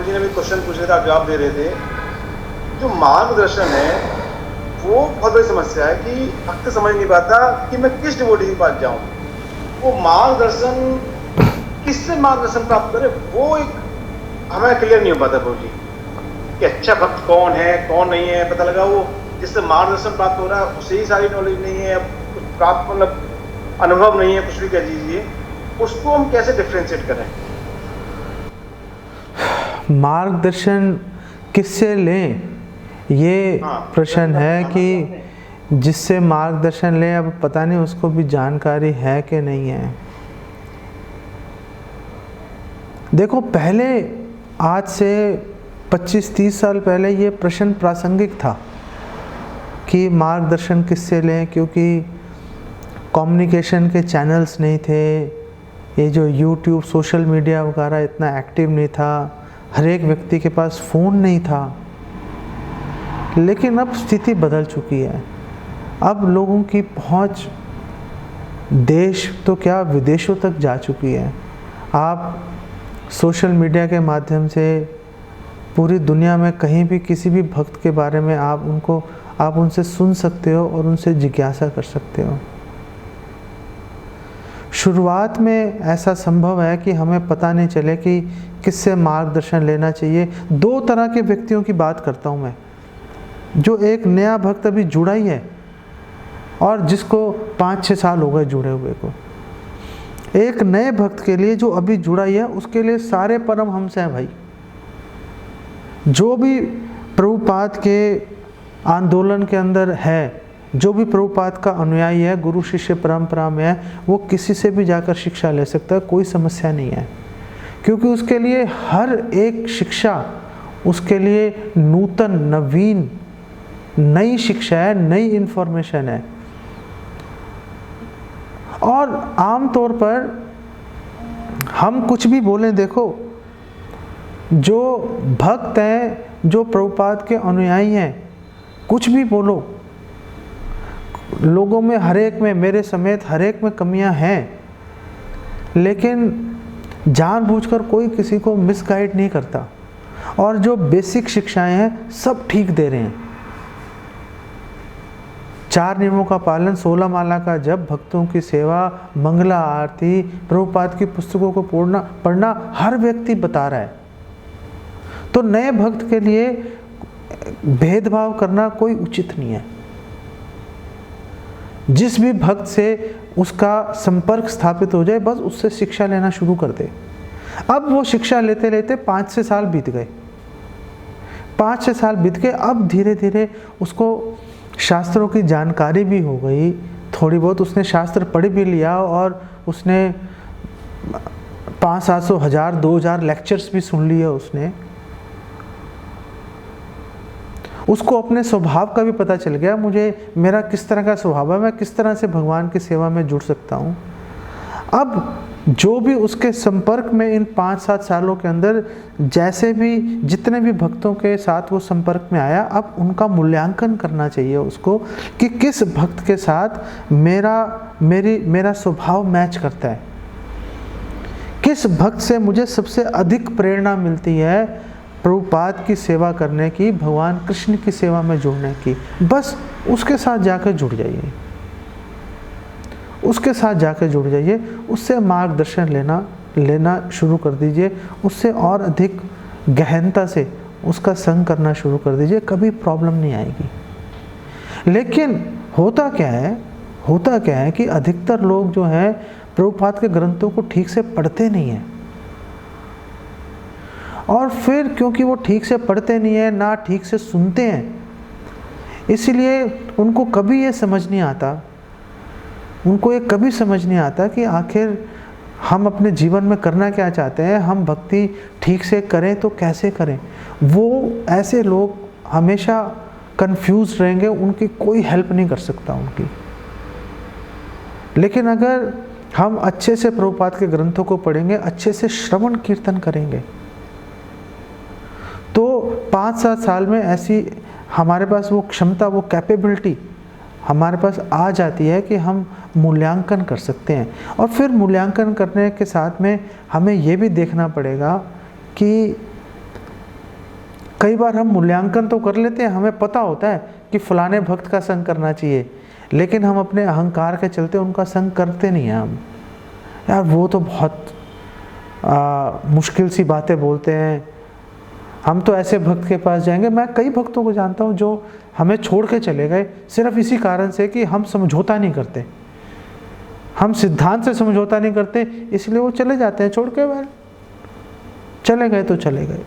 जी ने भी क्वेश्चन पूछ रहे थे, आप जवाब दे रहे थे। जो मार्गदर्शन है वो बहुत बड़ी समस्या है कि भक्त समझ नहीं पाता कि मैं किस डिवोटी के पास जाऊं। वो मार्गदर्शन किससे मार्गदर्शन प्राप्त करे, वो एक हमें क्लियर नहीं हो पाता प्रभु जी कि अच्छा भक्त कौन है कौन नहीं है। पता लगा वो जिससे मार्गदर्शन प्राप्त हो रहा है उसे ही सारी नॉलेज नहीं है, कुछ प्राप्त मतलब अनुभव नहीं है, कुछ भी कह दीजिए, उसको हम कैसे डिफ्रेंशिएट करें? मार्गदर्शन किससे लें, ये प्रश्न है कि जिससे मार्गदर्शन लें, अब पता नहीं उसको भी जानकारी है कि नहीं है। देखो, पहले आज से 25-30 साल पहले ये प्रश्न प्रासंगिक था कि मार्गदर्शन किससे लें, क्योंकि कम्युनिकेशन के चैनल्स नहीं थे, ये जो यूट्यूब सोशल मीडिया वगैरह इतना एक्टिव नहीं था, हर एक व्यक्ति के पास फ़ोन नहीं था। लेकिन अब स्थिति बदल चुकी है। अब लोगों की पहुंच देश तो क्या विदेशों तक जा चुकी है। आप सोशल मीडिया के माध्यम से पूरी दुनिया में कहीं भी किसी भी भक्त के बारे में आप उनसे सुन सकते हो और उनसे जिज्ञासा कर सकते हो। शुरुआत में ऐसा संभव है कि हमें पता नहीं चले कि किससे मार्गदर्शन लेना चाहिए। दो तरह के व्यक्तियों की बात करता हूँ मैं, जो एक नया भक्त अभी जुड़ा ही है और जिसको 5-6 साल हो गए जुड़े हुए को। एक नए भक्त के लिए जो अभी जुड़ा ही है, उसके लिए सारे परमहंस हैं भाई। जो भी प्रभुपाद के आंदोलन के अंदर है, जो भी प्रभुपाद का अनुयायी है, गुरु शिष्य परंपरा में है, वो किसी से भी जाकर शिक्षा ले सकता है, कोई समस्या नहीं है। क्योंकि उसके लिए हर एक शिक्षा उसके लिए नूतन, नवीन, नई शिक्षा है, नई इन्फॉर्मेशन है। और आम तौर पर हम कुछ भी बोलें, देखो, जो भक्त हैं, जो प्रभुपाद के अनुयायी हैं, कुछ भी बोलो, लोगों में हर एक में, मेरे समेत हर एक में कमियां हैं, लेकिन जानबूझकर कोई किसी को मिसगाइड नहीं करता। और जो बेसिक शिक्षाएं हैं सब ठीक दे रहे हैं। 4 नियमों का पालन, 16 माला का जप, भक्तों की सेवा, मंगला आरती, प्रभुपाद की पुस्तकों को पढ़ना हर व्यक्ति बता रहा है। तो नए भक्त के लिए भेदभाव करना कोई उचित नहीं है। जिस भी भक्त से उसका संपर्क स्थापित हो जाए, बस उससे शिक्षा लेना शुरू कर दे। अब वो शिक्षा लेते लेते 5-6 साल बीत गए। 5-6 साल बीत के अब धीरे धीरे उसको शास्त्रों की जानकारी भी हो गई, थोड़ी बहुत उसने शास्त्र पढ़ भी लिया और उसने 500-700, 1000, 2000 लेक्चर्स भी सुन लिए उसने। उसको अपने स्वभाव का भी पता चल गया, मेरा किस तरह का स्वभाव है, मैं किस तरह से भगवान की सेवा में जुड़ सकता हूँ। अब जो भी उसके संपर्क में इन 5-7 सालों के अंदर जितने भी भक्तों के साथ वो संपर्क में आया, अब उनका मूल्यांकन करना चाहिए उसको कि किस भक्त के साथ मेरा स्वभाव मैच करता है, किस भक्त से मुझे सबसे अधिक प्रेरणा मिलती है प्रभुपाद की सेवा करने की, भगवान कृष्ण की सेवा में जुड़ने की। बस उसके साथ जाकर जुड़ जाइए, उसके साथ जाकर जुड़ जाइए, उससे मार्गदर्शन लेना शुरू कर दीजिए, उससे और अधिक गहनता से उसका संग करना शुरू कर दीजिए, कभी प्रॉब्लम नहीं आएगी। लेकिन होता क्या है कि अधिकतर लोग जो हैं प्रभुपाद के ग्रंथों को ठीक से पढ़ते नहीं हैं, और फिर क्योंकि वो ठीक से पढ़ते नहीं हैं, ना ठीक से सुनते हैं, इसलिए उनको कभी ये समझ नहीं आता कि आखिर हम अपने जीवन में करना क्या चाहते हैं, हम भक्ति ठीक से करें तो कैसे करें। वो ऐसे लोग हमेशा कंफ्यूज रहेंगे, उनकी कोई हेल्प नहीं कर सकता उनकी। लेकिन अगर हम अच्छे से प्रभुपाद के ग्रंथों को पढ़ेंगे, अच्छे से श्रवण कीर्तन करेंगे, तो 5-7 साल में ऐसी हमारे पास वो क्षमता, वो कैपेबिलिटी हमारे पास आ जाती है कि हम मूल्यांकन कर सकते हैं। और फिर मूल्यांकन करने के साथ में हमें ये भी देखना पड़ेगा कि कई बार हम मूल्यांकन तो कर लेते हैं, हमें पता होता है कि फलाने भक्त का संग करना चाहिए, लेकिन हम अपने अहंकार के चलते उनका संग करते नहीं हैं। हम यार वो तो बहुत मुश्किल सी बातें बोलते हैं, हम तो ऐसे भक्त के पास जाएंगे। मैं कई भक्तों को जानता हूँ जो हमें छोड़ के चले गए सिर्फ इसी कारण से कि हम समझौता नहीं करते, हम सिद्धांत से समझौता नहीं करते, इसलिए वो चले जाते हैं छोड़ के। वह चले गए तो चले गए।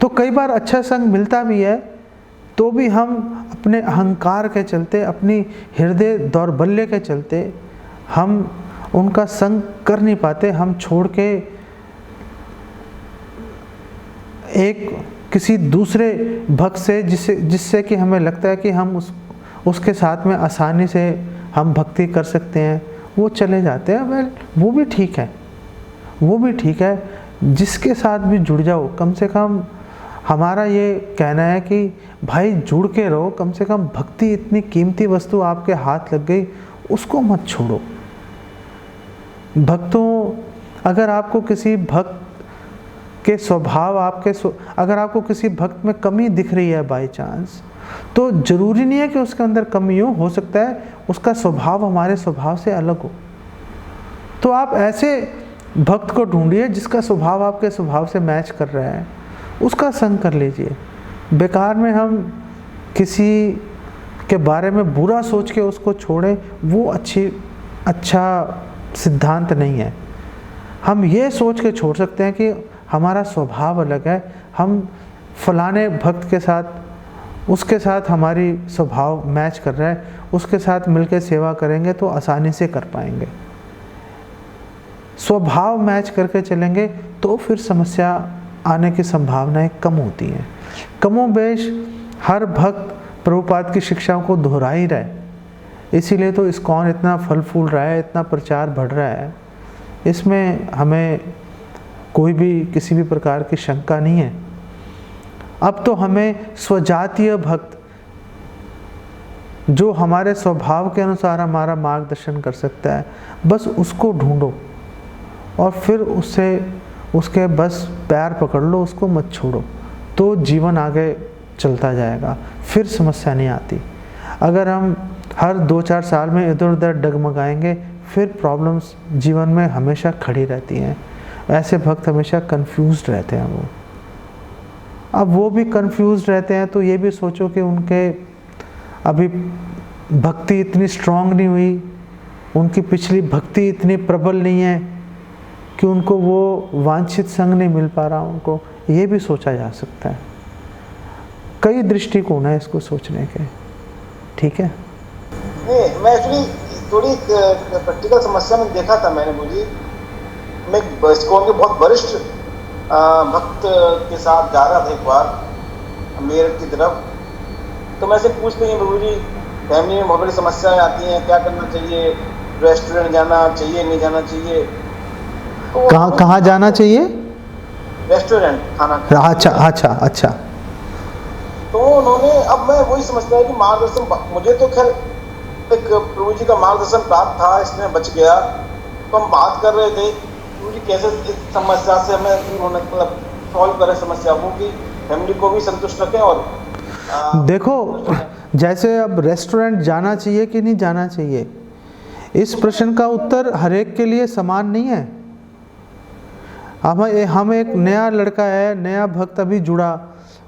तो कई बार अच्छा संग मिलता भी है तो भी हम अपने अहंकार के चलते, अपनी हृदय दौर्बल्य के चलते हम उनका संग कर नहीं पाते। हम छोड़ के एक किसी दूसरे भक्त से जिससे कि हमें लगता है कि हम उसके साथ में आसानी से हम भक्ति कर सकते हैं, वो चले जाते हैं। वेल वो भी ठीक है, वो भी ठीक है। जिसके साथ भी जुड़ जाओ, कम से कम हमारा ये कहना है कि भाई जुड़ के रहो, कम से कम भक्ति इतनी कीमती वस्तु आपके हाथ लग गई, उसको मत छोड़ो। भक्तों, अगर आपको किसी भक्त के स्वभाव अगर आपको किसी भक्त में कमी दिख रही है बाय चांस, तो जरूरी नहीं है कि उसके अंदर कमी हो सकता है उसका स्वभाव हमारे स्वभाव से अलग हो। तो आप ऐसे भक्त को ढूंढिए जिसका स्वभाव आपके स्वभाव से मैच कर रहा है, उसका संग कर लीजिए। बेकार में हम किसी के बारे में बुरा सोच के उसको छोड़ें, वो अच्छा सिद्धांत नहीं है। हम ये सोच के छोड़ सकते हैं कि हमारा स्वभाव अलग है, हम फलाने भक्त के साथ, उसके साथ हमारी स्वभाव मैच कर रहा है, उसके साथ मिलकर सेवा करेंगे तो आसानी से कर पाएंगे। स्वभाव मैच करके चलेंगे तो फिर समस्या आने की संभावनाएं कम होती हैं। कमोबेश हर भक्त प्रभुपाद की शिक्षाओं को दोहरा ही रहा है, इसीलिए तो इस्कॉन इतना फल फूल रहा है, इतना प्रचार बढ़ रहा है। इसमें हमें कोई भी किसी भी प्रकार की शंका नहीं है। अब तो हमें स्वजातीय भक्त जो हमारे स्वभाव के अनुसार हमारा मार्गदर्शन कर सकता है, बस उसको ढूंढो और फिर उसके बस पैर पकड़ लो, उसको मत छोड़ो, तो जीवन आगे चलता जाएगा, फिर समस्या नहीं आती। अगर हम हर 2-4 साल में इधर उधर डगमगाएंगे, फिर प्रॉब्लम्स जीवन में हमेशा खड़ी रहती हैं। ऐसे भक्त हमेशा कंफ्यूज्ड रहते हैं। अब वो भी कंफ्यूज्ड रहते हैं तो ये भी सोचो कि उनके अभी भक्ति इतनी स्ट्रांग नहीं हुई, उनकी पिछली भक्ति इतनी प्रबल नहीं है कि उनको वो वांछित संग नहीं मिल पा रहा उनको, ये भी सोचा जा सकता है। कई दृष्टिकोण है इसको सोचने के, ठीक है। नहीं, मैं एक्चुअली थोड़ी प्रैक्टिकल समस्या में देखा था मैंने। मुझे मैं इस्कॉन के बहुत वरिष्ठ भक्त के साथ जा रहा था एक बार मेरठ की तरफ, तो मैं से पूछते हैं प्रभु जी फैमिली में बहुत बड़ी समस्याएं आती हैं, क्या करना चाहिए, रेस्टोरेंट जाना चाहिए नहीं जाना चाहिए, तो कहाँ जाना चाहिए, रेस्टोरेंट खाना। अच्छा। तो उन्होंने, अब मैं वही समझता है कि मार्गदर्शन, मुझे तो खैर एक प्रभु जी का मार्गदर्शन प्राप्त था, इसमें बच गया। तो हम बात कर रहे थे प्रभु जी कैसे इस समस्या से हमें मतलब सॉल्व करें समस्या को, कि फैमिली को भी संतुष्ट रखें। और देखो, जैसे अब रेस्टोरेंट जाना चाहिए कि नहीं जाना चाहिए, इस प्रश्न का उत्तर हर एक के लिए समान नहीं है। हम एक नया लड़का है, नया भक्त अभी जुड़ा,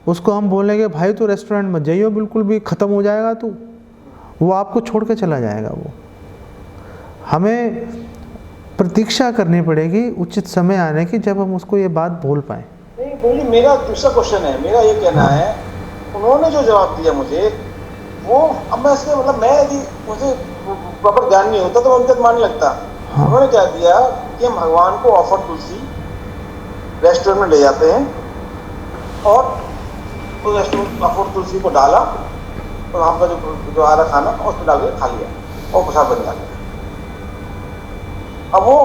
उसको हम बोलेंगे भाई तो रेस्टोरेंट मत जाइयो, बिल्कुल भी ख़त्म हो जाएगा तू, वो आपको छोड़ के चला जाएगा। वो हमें प्रतीक्षा करनी पड़ेगी उचित समय आने की जब हम उसको ये बात बोल पाए। नहीं बोली, मेरा दूसरा क्वेश्चन है, मेरा ये कहना है, उन्होंने जो जवाब दिया मुझे वो, अब मैं इसमें मतलब मैं यदि मुझे प्रॉपर ज्ञान नहीं होता तो मैं उनके मानने लगता। हाँ। उन्होंने क्या दिया कि हम भगवान को ऑफर तुलसी रेस्टोरेंट में ले जाते हैं और उस रेस्टोरेंट ऑफर तुलसी को डाला और वहाँ का जो आ रहा खाना उसमें डाल के खा लिया और प्रसाद बन गया। अब वो,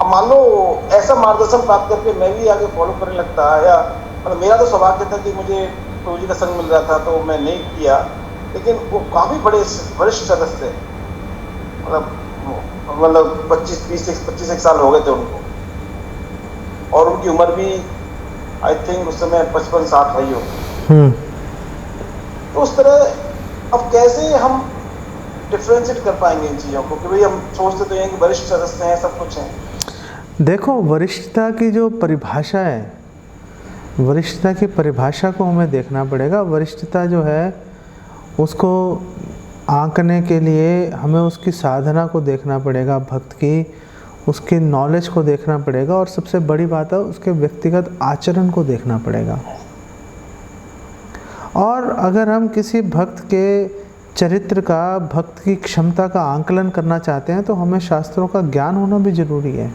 अब मान लो ऐसा मार्गदर्शन प्राप्त करके मैं भी आगे फॉलो करने लगता है, या मतलब मेरा तो सौभाग्य था कि मुझे प्रभु जी का संग मिल रहा था तो मैं नहीं किया, लेकिन वो काफ़ी बड़े वरिष्ठ सदस्य, मतलब 25 साल हो गए थे उनको, और उनकी उम्र भी आई थिंक उस समय 55-60 रही हो। हम्म। तो उस तरह अब कैसे हम डिफ्रेंशिएट कर पाएंगे इन चीज़ों को, कि भाई हम सोचते तो हैं कि वरिष्ठ सदस्य हैं, सब कुछ है। देखो, वरिष्ठता की जो परिभाषा है, वरिष्ठता की परिभाषा को हमें देखना पड़ेगा। वरिष्ठता जो है उसको आंकने के लिए हमें उसकी साधना को देखना पड़ेगा, भक्त की उसकी नॉलेज को देखना पड़ेगा, और सबसे बड़ी बात है उसके व्यक्तिगत आचरण को देखना पड़ेगा। और अगर हम किसी भक्त के चरित्र का, भक्त की क्षमता का आंकलन करना चाहते हैं तो हमें शास्त्रों का ज्ञान होना भी जरूरी है।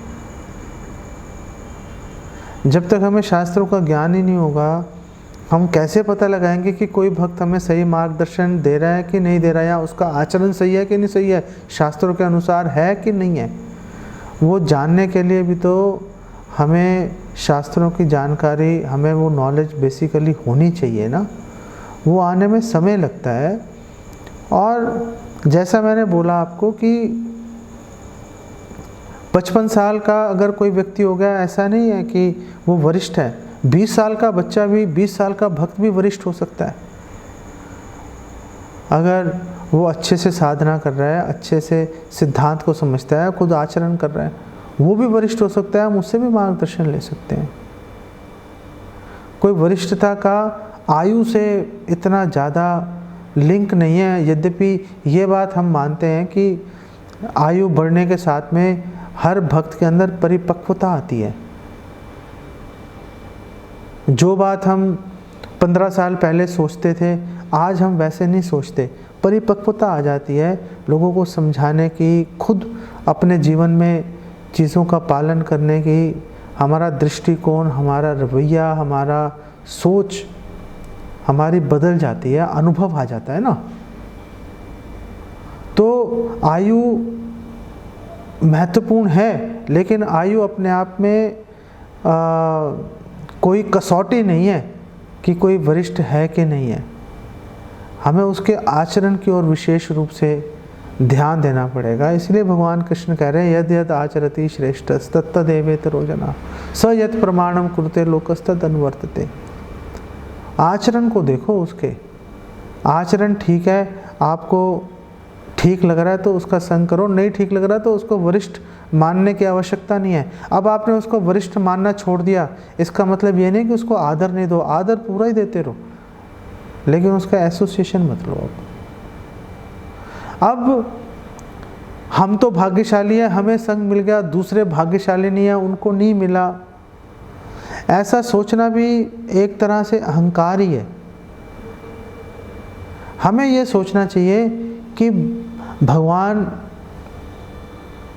जब तक हमें शास्त्रों का ज्ञान ही नहीं होगा, हम कैसे पता लगाएंगे कि कोई भक्त हमें सही मार्गदर्शन दे रहा है कि नहीं दे रहा है, या उसका आचरण सही है कि नहीं सही है, शास्त्रों के अनुसार है कि नहीं है। वो जानने के लिए भी तो हमें शास्त्रों की जानकारी, हमें वो नॉलेज बेसिकली होनी चाहिए ना। वो आने में समय लगता है। और जैसा मैंने बोला आपको कि 55 साल का अगर कोई व्यक्ति हो गया, ऐसा नहीं है कि वो वरिष्ठ है। 20 साल का बच्चा भी, 20 साल का भक्त भी वरिष्ठ हो सकता है, अगर वो अच्छे से साधना कर रहा है, अच्छे से सिद्धांत को समझता है, खुद आचरण कर रहा है, वो भी वरिष्ठ हो सकता है। हम उससे भी मार्गदर्शन ले सकते हैं। कोई वरिष्ठता का आयु से इतना ज़्यादा लिंक नहीं है। यद्यपि ये बात हम मानते हैं कि आयु बढ़ने के साथ में हर भक्त के अंदर परिपक्वता आती है। जो बात हम 15 साल पहले सोचते थे, आज हम वैसे नहीं सोचते। परिपक्वता आ जाती है लोगों को समझाने की, खुद अपने जीवन में चीज़ों का पालन करने की। हमारा दृष्टिकोण, हमारा रवैया, हमारा सोच हमारी बदल जाती है, अनुभव आ जाता है ना। तो आयु महत्वपूर्ण है, लेकिन आयु अपने आप में कोई कसौटी नहीं है कि कोई वरिष्ठ है कि नहीं है। हमें उसके आचरण की ओर विशेष रूप से ध्यान देना पड़ेगा। इसलिए भगवान कृष्ण कह रहे हैं, यद यद आचरति श्रेष्ठस्तत्तदेवेतरो जना स यत् प्रमाणम कुरुते लोकस्तद अनुवर्तते। आचरण को देखो, उसके आचरण ठीक है, आपको ठीक लग रहा है तो उसका संग करो, नहीं ठीक लग रहा है तो उसको वरिष्ठ मानने की आवश्यकता नहीं है। अब आपने उसको वरिष्ठ मानना छोड़ दिया, इसका मतलब ये नहीं कि उसको आदर नहीं दो, आदर पूरा ही देते रहो, लेकिन उसका एसोसिएशन मत लो। अब हम तो भाग्यशाली हैं, हमें संग मिल गया, दूसरे भाग्यशाली नहीं है, उनको नहीं मिला, ऐसा सोचना भी एक तरह से अहंकार ही है। हमें ये सोचना चाहिए कि भगवान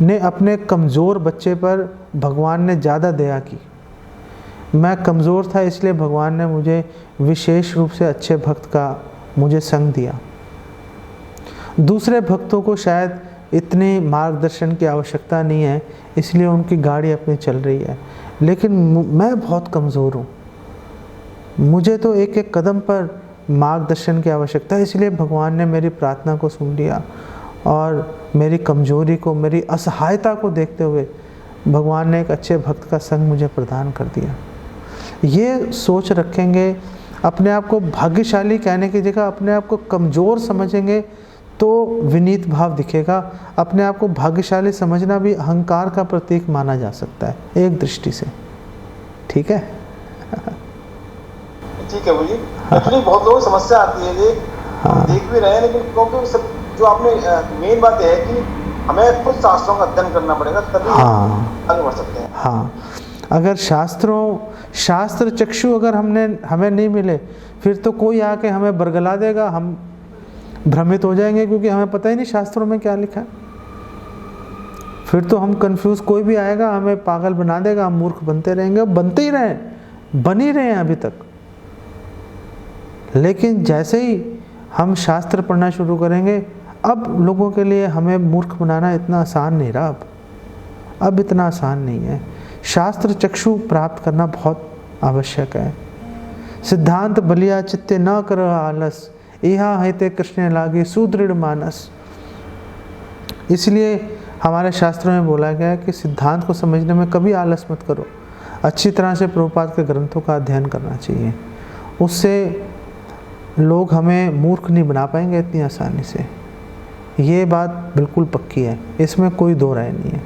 ने अपने कमज़ोर बच्चे पर भगवान ने ज़्यादा दया की। मैं कमज़ोर था इसलिए भगवान ने मुझे विशेष रूप से अच्छे भक्त का मुझे संग दिया। दूसरे भक्तों को शायद इतनी मार्गदर्शन की आवश्यकता नहीं है, इसलिए उनकी गाड़ी अपनी चल रही है, लेकिन मैं बहुत कमज़ोर हूँ, मुझे तो एक एक कदम पर मार्गदर्शन की आवश्यकता है। इसलिए भगवान ने मेरी प्रार्थना को सुन लिया और मेरी कमज़ोरी को, मेरी असहायता को देखते हुए भगवान ने एक अच्छे भक्त का संग मुझे प्रदान कर दिया। ये सोच रखेंगे, अपने आप को भाग्यशाली कहने की जगह अपने आप को कमज़ोर समझेंगे तो विनीत भाव दिखेगा। अपने आप को भाग्यशाली समझना भी अहंकार का प्रतीक माना जा सकता है एक दृष्टि से। ठीक है? ठीक है भाई। एक्चुअली बहुत लोगों को समस्या आती है ये, देख भी रहे हैं, लेकिन क्योंकि सब जो आपने मेन बात है कि हमें खुद शास्त्रों का अध्ययन करना पड़ेगा, तभी आगे बढ़ सकते हैं। हाँ, अगर शास्त्र चक्षु अगर हमें नहीं मिले, फिर तो कोई आके हमें बरगला देगा, हम भ्रमित हो जाएंगे, क्योंकि हमें पता ही नहीं शास्त्रों में क्या लिखा है। फिर तो हम कंफ्यूज, कोई भी आएगा हमें पागल बना देगा, हम मूर्ख बनते रहेंगे, बनते ही रहे, बन ही रहे हैं अभी तक। लेकिन जैसे ही हम शास्त्र पढ़ना शुरू करेंगे, अब लोगों के लिए हमें मूर्ख बनाना इतना आसान नहीं रहा। अब इतना आसान नहीं है। शास्त्र चक्षु प्राप्त करना बहुत आवश्यक है। सिद्धांत बलिया चित्ते न कर आलस, यहाँ है कृष्ण लागे सुदृढ़ मानस। इसलिए हमारे शास्त्रों में बोला गया है कि सिद्धांत को समझने में कभी आलस मत करो। अच्छी तरह से प्रभुपाद के ग्रंथों का अध्ययन करना चाहिए। उससे लोग हमें मूर्ख नहीं बना पाएंगे इतनी आसानी से। ये बात बिल्कुल पक्की है, इसमें कोई दो राय नहीं है।